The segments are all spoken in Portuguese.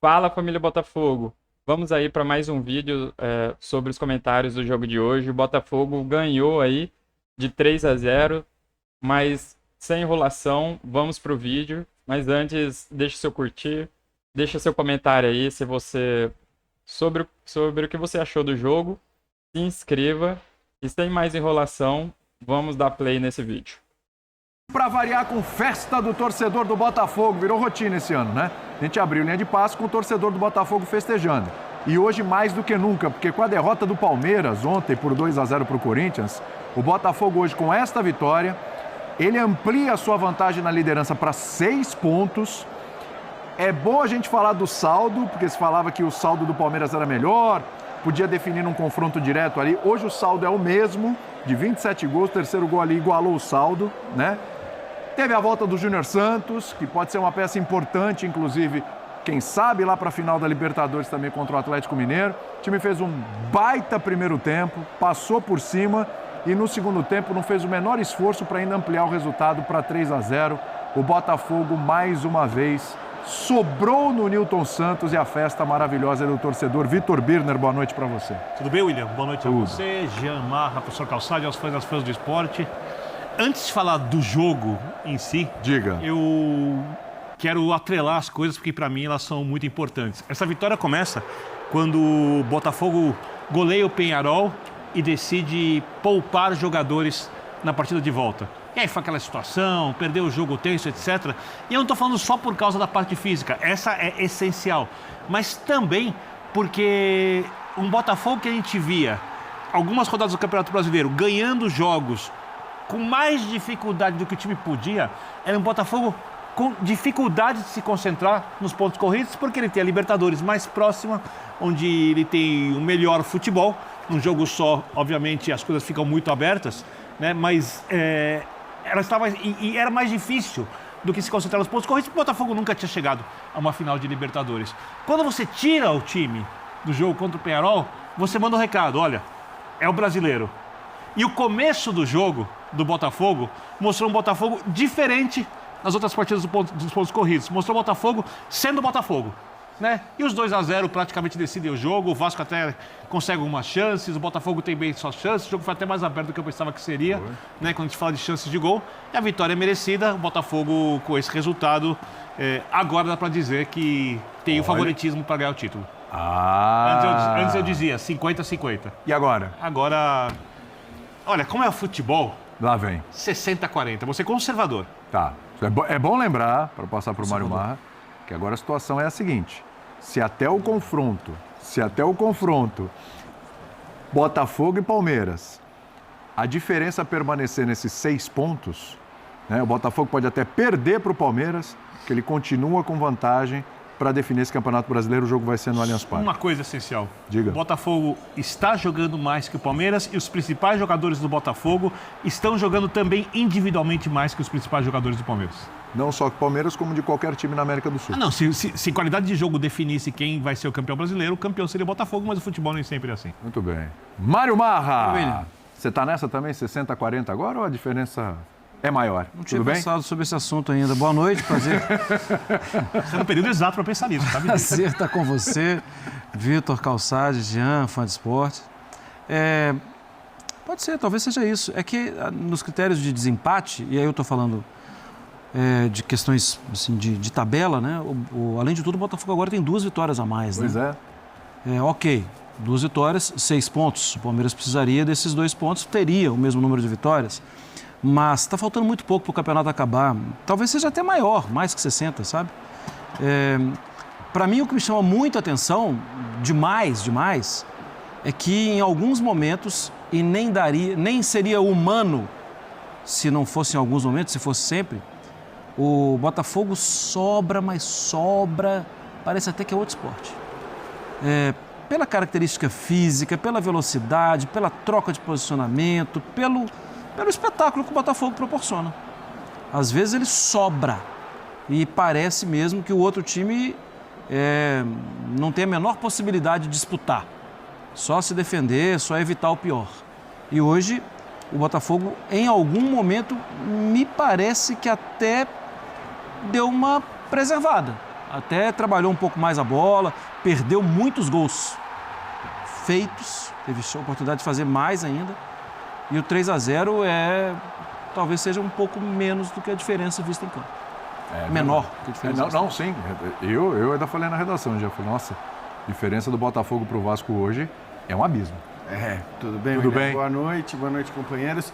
Fala, família Botafogo! Vamos aí para mais um vídeo sobre os comentários do jogo de hoje. O Botafogo ganhou aí de 3-0, mas sem enrolação, vamos pro vídeo. Mas antes, deixa seu curtir, deixa seu comentário aí se você sobre o que você achou do jogo. Se inscreva e sem mais enrolação, vamos dar play nesse vídeo. Para variar com festa do torcedor do Botafogo, virou rotina esse ano, né? A gente abriu linha de passe com o torcedor do Botafogo festejando. E hoje mais do que nunca, porque com a derrota do Palmeiras ontem por 2-0 para o Corinthians, o Botafogo hoje com esta vitória, ele amplia a sua vantagem na liderança para 6 pontos. É bom a gente falar do saldo, porque se falava que o saldo do Palmeiras era melhor, podia definir um confronto direto ali. Hoje o saldo é o mesmo, de 27 gols, o terceiro gol ali igualou o saldo, né? Teve a volta do Júnior Santos, que pode ser uma peça importante, inclusive, quem sabe lá para a final da Libertadores também contra o Atlético Mineiro. O time fez um baita primeiro tempo, passou por cima e no segundo tempo não fez o menor esforço para ainda ampliar o resultado para 3-0. O Botafogo, mais uma vez, sobrou no Nilton Santos e a festa maravilhosa do torcedor. Vitor Birner, boa noite para você. Tudo bem, William? Boa noite a você, Jean Marra, professor Calçade, aos fãs do esporte. Antes de falar do jogo em si, diga. Eu quero atrelar as coisas porque para mim elas são muito importantes. Essa vitória começa quando o Botafogo goleia o Peñarol e decide poupar jogadores na partida de volta. E aí foi aquela situação, perdeu o jogo tenso, etc. E eu não estou falando só por causa da parte física, essa é essencial. Mas também porque um Botafogo que a gente via algumas rodadas do Campeonato Brasileiro ganhando jogos com mais dificuldade do que o time podia, era um Botafogo com dificuldade de se concentrar nos pontos corridos, porque ele tem a Libertadores mais próxima, onde ele tem o melhor futebol. Num jogo só, obviamente, as coisas ficam muito abertas, né? Mas era mais difícil do que se concentrar nos pontos corridos, porque o Botafogo nunca tinha chegado a uma final de Libertadores. Quando você tira o time do jogo contra o Peñarol, você manda um recado, olha, é o brasileiro. E o começo do jogo do Botafogo mostrou um Botafogo diferente das outras partidas dos pontos corridos. Mostrou o Botafogo sendo o Botafogo, né? E os 2-0 praticamente decidem o jogo. O Vasco até consegue algumas chances. O Botafogo tem bem suas chances. O jogo foi até mais aberto do que eu pensava que seria, né? Quando a gente fala de chances de gol. E a vitória é merecida. O Botafogo, com esse resultado, agora dá para dizer que tem o favoritismo para ganhar o título. Antes eu dizia 50-50. E agora? Agora, olha, como é o futebol... Lá vem. 60-40. Você é conservador. Tá. É bom lembrar, para passar para o Mário Marra, que agora a situação é a seguinte. Se até o confronto, Botafogo e Palmeiras, a diferença permanecer nesses 6 pontos, né, o Botafogo pode até perder para o Palmeiras, que ele continua com vantagem. Para definir esse Campeonato Brasileiro, o jogo vai ser no Allianz Parque. Uma coisa essencial. Diga. O Botafogo está jogando mais que o Palmeiras e os principais jogadores do Botafogo estão jogando também individualmente mais que os principais jogadores do Palmeiras. Não só que o Palmeiras, como de qualquer time na América do Sul. Não, se qualidade de jogo definisse quem vai ser o campeão brasileiro, o campeão seria o Botafogo, mas o futebol nem sempre é assim. Muito bem. Mário Marra! Você está nessa também, 60-40 agora, ou a diferença... é maior? Não tinha pensado sobre esse assunto ainda. Boa noite, prazer. Você é no período exato para pensar nisso, tá? Prazer estar com você, Vitor Calçade, Jean, fã de esporte. Pode ser, talvez seja isso. É que nos critérios de desempate, e aí eu estou falando de questões assim, de tabela, né? Além de tudo, o Botafogo agora tem 2 vitórias a mais, pois né? Ok, 2 vitórias, 6 pontos. O Palmeiras precisaria desses 2 pontos, teria o mesmo número de vitórias. Mas está faltando muito pouco para o campeonato acabar. Talvez seja até maior, mais que 60, sabe? Para mim, o que me chama muito a atenção, demais, é que em alguns momentos, e nem seria humano se não fosse em alguns momentos, se fosse sempre, o Botafogo sobra, mas sobra, parece até que é outro esporte. Pela característica física, pela velocidade, pela troca de posicionamento, pelo espetáculo que o Botafogo proporciona. Às vezes ele sobra e parece mesmo que o outro time não tem a menor possibilidade de disputar. Só se defender, só evitar o pior. E hoje o Botafogo, em algum momento, me parece que até deu uma preservada. até trabalhou um pouco mais a bola, perdeu muitos gols feitos, teve a oportunidade de fazer mais ainda. E o 3-0 talvez seja um pouco menos do que a diferença vista em campo. Menor que a diferença. Não, sim. Eu ainda falei na redação, já falei, nossa, a diferença do Botafogo para o Vasco hoje é um abismo. Tudo bem, Tudo bem? Boa noite, companheiros.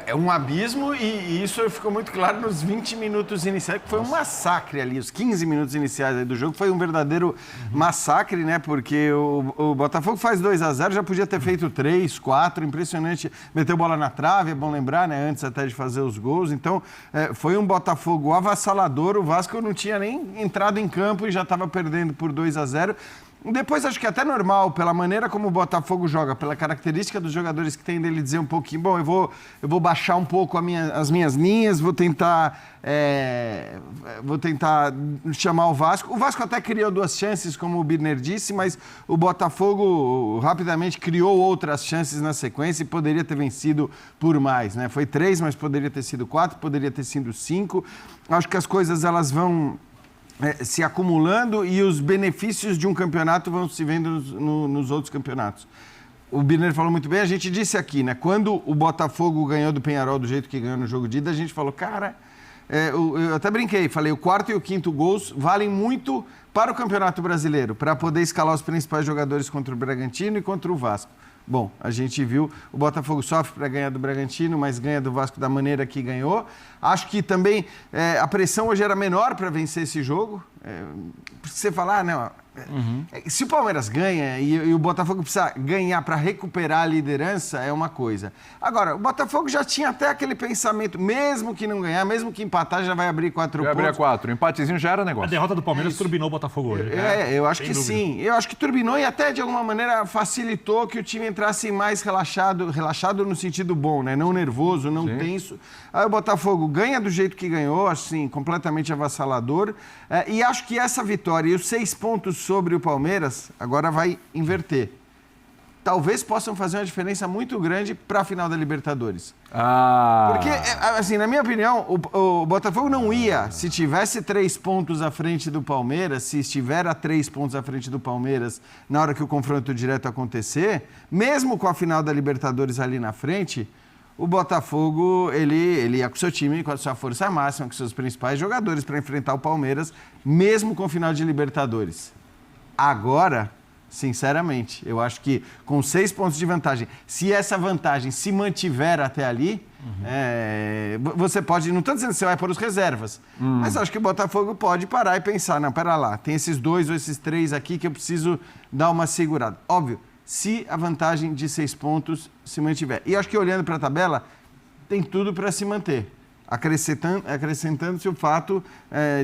É um abismo e isso ficou muito claro nos 20 minutos iniciais, que foi um massacre ali. Os 15 minutos iniciais aí do jogo foi um verdadeiro massacre, né? Porque o Botafogo faz 2-0, já podia ter feito 3, 4, impressionante. Meteu bola na trave, é bom lembrar, né? Antes até de fazer os gols. Então, foi um Botafogo avassalador. O Vasco não tinha nem entrado em campo e já estava perdendo por 2-0. Depois, acho que é até normal, pela maneira como o Botafogo joga, pela característica dos jogadores que tem dele dizer um pouquinho, bom, eu vou baixar um pouco as minhas linhas, vou tentar chamar o Vasco. O Vasco até criou 2 chances, como o Birner disse, mas o Botafogo rapidamente criou outras chances na sequência e poderia ter vencido por mais, né? Foi 3, mas poderia ter sido 4, poderia ter sido 5. Acho que as coisas elas vão se acumulando e os benefícios de um campeonato vão se vendo nos outros campeonatos. O Birner falou muito bem, a gente disse aqui, né? Quando o Botafogo ganhou do Peñarol do jeito que ganhou no jogo de ida, a gente falou, cara, eu até brinquei, falei, o 4º e o 5º gols valem muito para o Campeonato Brasileiro, para poder escalar os principais jogadores contra o Bragantino e contra o Vasco. Bom, a gente viu, o Botafogo sofre para ganhar do Bragantino, mas ganha do Vasco da maneira que ganhou. Acho que também a pressão hoje era menor para vencer esse jogo. Você falar, não, se o Palmeiras ganha e o Botafogo precisa ganhar para recuperar a liderança, é uma coisa. Agora, o Botafogo já tinha até aquele pensamento, mesmo que não ganhar, mesmo que empatar, já vai abrir 4 pontos. Vai abrir 4, empatezinho já era negócio. A derrota do Palmeiras turbinou o Botafogo hoje. Eu acho que sim. Eu acho que turbinou e até, de alguma maneira, facilitou que o time entrasse mais relaxado no sentido bom, né? Não nervoso, não tenso. Aí o Botafogo ganha do jeito que ganhou, assim, completamente avassalador. E acho que essa vitória e os 6 pontos sobre o Palmeiras agora vai inverter. Talvez possam fazer uma diferença muito grande para a final da Libertadores. Porque, assim, na minha opinião, o Botafogo não ia, se tivesse 3 pontos à frente do Palmeiras, se estiver a 3 pontos à frente do Palmeiras na hora que o confronto direto acontecer, mesmo com a final da Libertadores ali na frente, o Botafogo, ele ia com o seu time, com a sua força máxima, com seus principais jogadores para enfrentar o Palmeiras, mesmo com o final de Libertadores. Agora, sinceramente, eu acho que com 6 pontos de vantagem, se essa vantagem se mantiver até ali, você pode, não estou dizendo que você vai pôr os reservas, mas acho que o Botafogo pode parar e pensar, não, pera lá, tem esses 2 ou esses 3 aqui que eu preciso dar uma segurada. Óbvio, se a vantagem de 6 pontos se mantiver. E acho que olhando para a tabela, tem tudo para se manter. Acrescentando-se o fato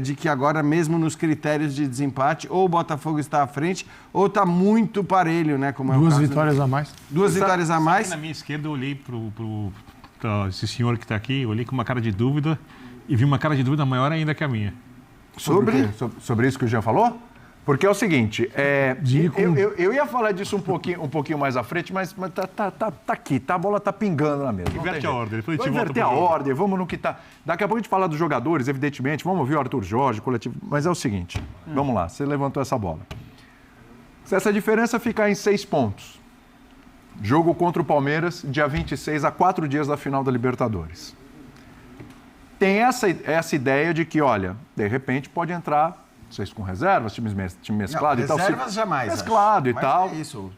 de que agora, mesmo nos critérios de desempate, ou o Botafogo está à frente, ou está muito parelho, né? Como é 2 vitórias a mais. 2 vitórias a mais. Na minha esquerda, eu olhei para esse senhor que está aqui, eu olhei com uma cara de dúvida e vi uma cara de dúvida maior ainda que a minha. Sobre isso que o Jean falou? Porque é o seguinte, eu ia falar disso um pouquinho mais à frente, mas tá aqui, a bola tá pingando na mesa. Inverte a ordem, depois a gente volta inverter a ordem, vamos no que tá. Daqui a pouco a gente fala dos jogadores, evidentemente, vamos ouvir o Arthur Jorge, coletivo, mas é o seguinte, vamos lá, você levantou essa bola. Se essa diferença ficar em 6 pontos, jogo contra o Palmeiras, dia 26, a 4 dias da final da Libertadores. Tem essa ideia de que, olha, de repente pode entrar... Vocês com reservas, time mesclado e tal. Reservas jamais. Mesclado e tal. É isso.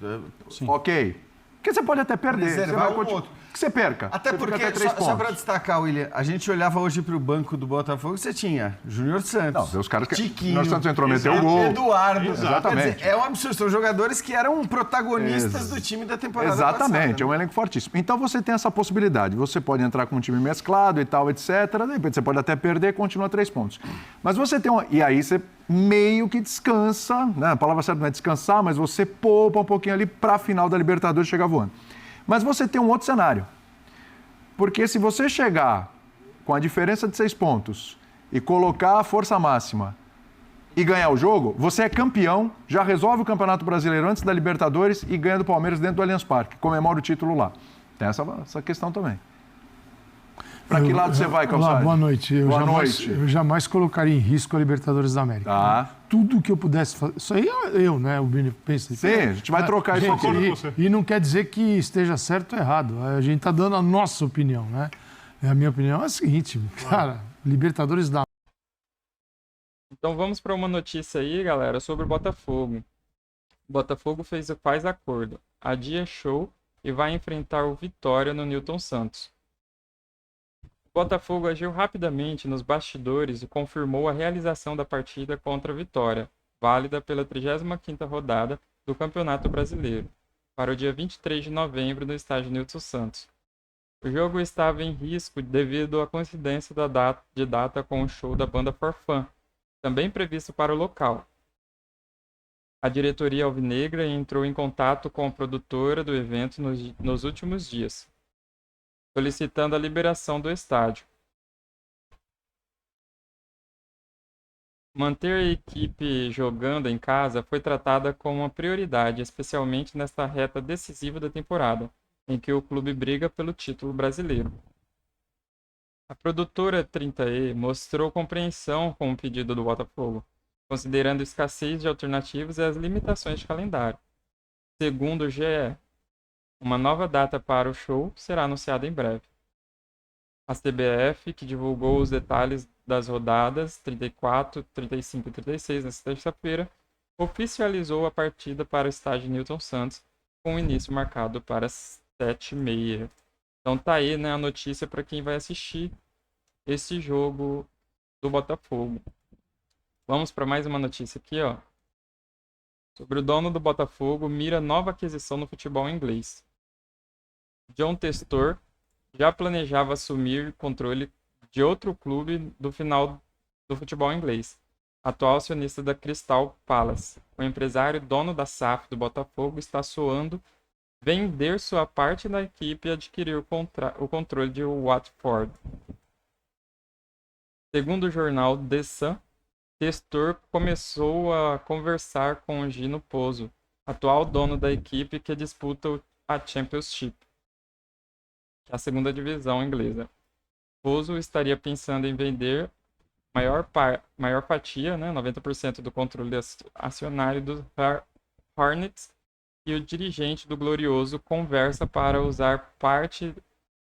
Ok. Porque você pode até perder. Reservar outro. Que você perca. Até você porque, só para destacar, William, a gente olhava hoje para o banco do Botafogo e você tinha Júnior Santos. Não, os caras que... Tiquinho. Nós Santos entrou, meteu o gol. Eduardo. Exatamente. Quer dizer, é um absurdo. São jogadores que eram protagonistas do time da temporada passada. Exatamente. É um elenco fortíssimo. Então você tem essa possibilidade. Você pode entrar com um time mesclado e tal, etc. De repente você pode até perder e continua 3 pontos. Mas você tem E aí você meio que descansa, né? A palavra certa não é descansar, mas você poupa um pouquinho ali para a final da Libertadores chegar voando. Mas você tem um outro cenário. Porque se você chegar com a diferença de 6 pontos e colocar a força máxima e ganhar o jogo, você é campeão, já resolve o Campeonato Brasileiro antes da Libertadores e ganha do Palmeiras dentro do Allianz Parque, comemora o título lá. Tem essa questão também. Para que lado você vai, Calçade? Boa noite. Eu jamais colocaria em risco a Libertadores da América. Tá. Tudo que eu pudesse fazer. Isso aí né? O Bini pensa. Sim, a gente vai trocar isso aqui. E não quer dizer que esteja certo ou errado. A gente está dando a nossa opinião, né? A minha opinião é a seguinte, cara, Libertadores da Então vamos para uma notícia aí, galera, sobre o Botafogo. O Botafogo faz acordo, adia show e vai enfrentar o Vitória no Newton Santos. O Botafogo agiu rapidamente nos bastidores e confirmou a realização da partida contra a Vitória, válida pela 35ª rodada do Campeonato Brasileiro, para o dia 23 de novembro no estádio Newton Santos. O jogo estava em risco devido à coincidência de data com o show da banda Forfã, também previsto para o local. A diretoria alvinegra entrou em contato com a produtora do evento nos últimos dias, solicitando a liberação do estádio. Manter a equipe jogando em casa foi tratada como uma prioridade, especialmente nesta reta decisiva da temporada, em que o clube briga pelo título brasileiro. A produtora 30E mostrou compreensão com o pedido do Botafogo, considerando a escassez de alternativas e as limitações de calendário. Segundo o GE, uma nova data para o show será anunciada em breve. A CBF, que divulgou os detalhes das rodadas 34, 35 e 36 nesta terça-feira, oficializou a partida para o estádio Newton Santos, com o início marcado para 7h30. Então tá aí, né, a notícia para quem vai assistir esse jogo do Botafogo. Vamos para mais uma notícia aqui, ó. Sobre o dono do Botafogo mira nova aquisição no futebol inglês. John Textor já planejava assumir controle de outro clube do final do futebol inglês, atual acionista da Crystal Palace. O empresário dono da SAF do Botafogo está soando vender sua parte da equipe e adquirir o controle de Watford. Segundo o jornal The Sun, Textor começou a conversar com Gino Pozzo, atual dono da equipe que disputa a Championship, que é a segunda divisão inglesa. Pozzo estaria pensando em vender maior fatia, né, 90% do controle acionário dos Hornets, e o dirigente do Glorioso conversa para usar parte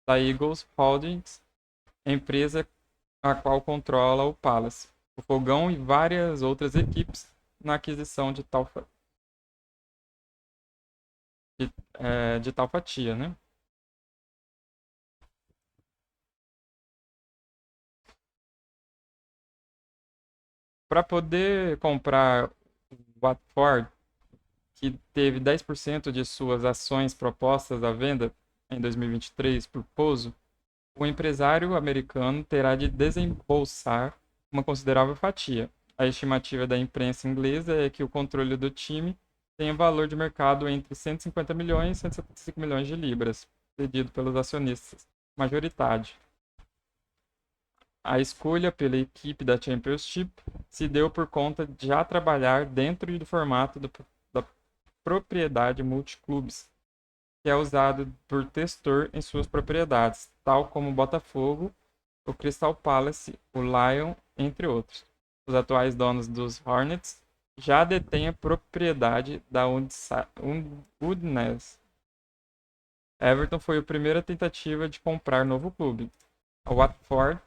da Eagles Holdings, empresa a qual controla o Palace, o Fogão e várias outras equipes na aquisição de tal fatia, né? Para poder comprar o Watford, que teve 10% de suas ações propostas à venda em 2023 por Pozzo, o empresário americano terá de desembolsar uma considerável fatia. A estimativa da imprensa inglesa é que o controle do time tenha valor de mercado entre 150 milhões e 175 milhões de libras, cedido pelos acionistas majoritários. A escolha pela equipe da Championship se deu por conta de já trabalhar dentro do formato da propriedade multiclubes, que é usado por Textor em suas propriedades, tal como o Botafogo, o Crystal Palace, o Lyon, entre outros. Os atuais donos dos Hornets já detêm a propriedade da Udinese. Everton foi a primeira tentativa de comprar novo clube. O Watford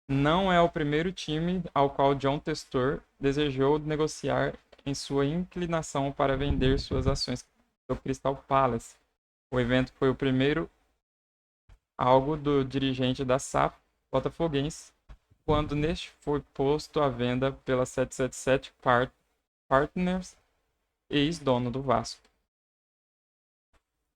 não é o primeiro time ao qual John Textor desejou negociar em sua inclinação para vender suas ações do Crystal Palace. O evento foi o primeiro algo do dirigente da SAF botafoguense, quando neste foi posto à venda pela 777 Partners, ex-dono do Vasco.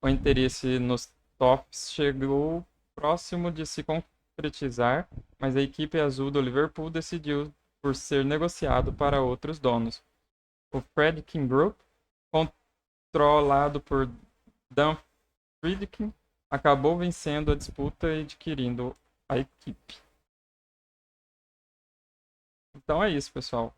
O interesse nos Toffs chegou próximo de se concretizar, mas a equipe azul do Liverpool decidiu por ser negociado para outros donos. O Friedkin Group, controlado por Dan Friedkin, acabou vencendo a disputa e adquirindo a equipe. Então é isso, pessoal.